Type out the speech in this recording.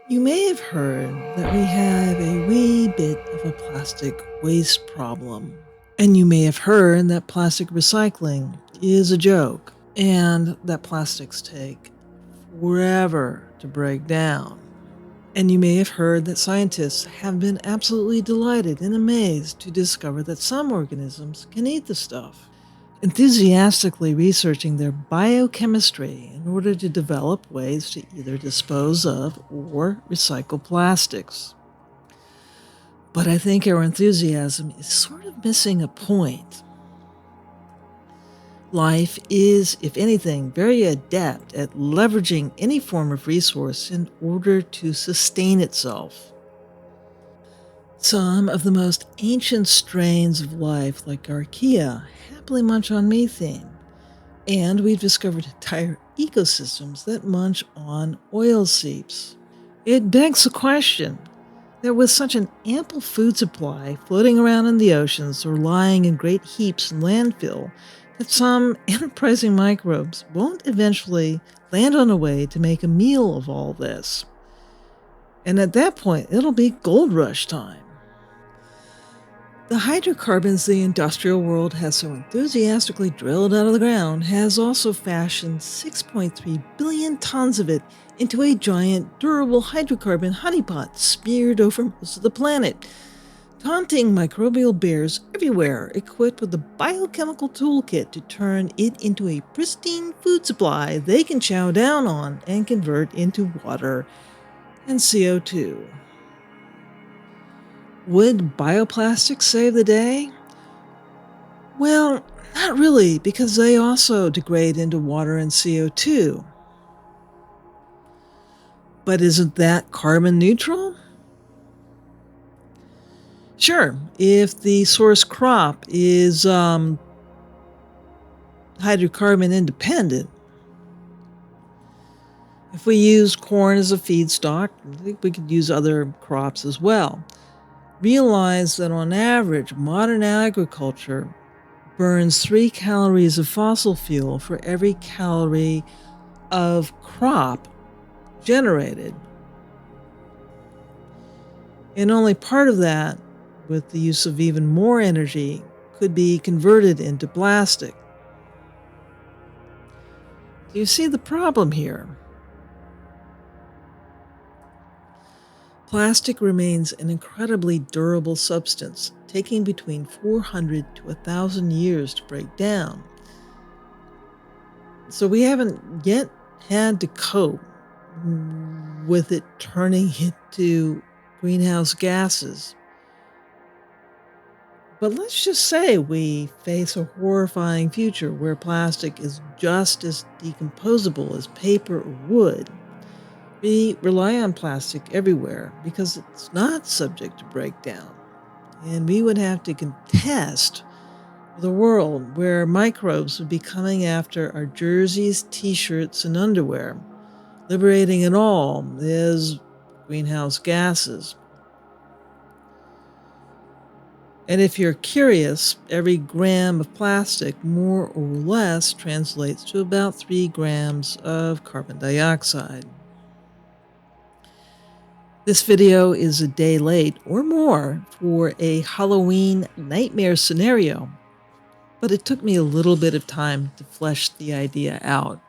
You may have heard that we have a wee bit of a plastic waste problem. And you may have heard that plastic recycling is a joke and that plastics take forever to break down. And you may have heard that scientists have been absolutely delighted and amazed to discover that some organisms can eat the stuff, enthusiastically researching their biochemistry in order to develop ways to either dispose of or recycle plastics. But I think our enthusiasm is sort of missing a point. Life is, if anything, very adept at leveraging any form of resource in order to sustain itself. Some of the most ancient strains of life, like archaea, happily munch on methane. And we've discovered entire ecosystems that munch on oil seeps. It begs the question that with such an ample food supply floating around in the oceans or lying in great heaps in landfill, that some enterprising microbes won't eventually land on a way to make a meal of all this. And at that point, it'll be gold rush time. The hydrocarbons the industrial world has so enthusiastically drilled out of the ground has also fashioned 6.3 billion tons of it into a giant, durable hydrocarbon honeypot smeared over most of the planet, taunting microbial bears everywhere, equipped with a biochemical toolkit to turn it into a pristine food supply they can chow down on and convert into water and CO2. Would bioplastics save the day? Well, not really, because they also degrade into water and CO2. But isn't that carbon neutral? Sure, if the source crop is hydrocarbon independent. If we use corn as a feedstock, I think we could use other crops as well. Realize that on average, modern agriculture burns 3 calories of fossil fuel for every calorie of crop generated. And only part of that, with the use of even more energy, could be converted into plastic. Do you see the problem here? Plastic remains an incredibly durable substance, taking between 400 to 1,000 years to break down. So we haven't yet had to cope with it turning into greenhouse gases. But let's just say we face a horrifying future where plastic is just as decomposable as paper or wood. We rely on plastic everywhere because it's not subject to breakdown. And we would have to contest with a world where microbes would be coming after our jerseys, t-shirts, and underwear, liberating it all as greenhouse gases. And if you're curious, every gram of plastic, more or less, translates to about 3 grams of carbon dioxide. This video is a day late or more for a Halloween nightmare scenario, but it took me a little bit of time to flesh the idea out.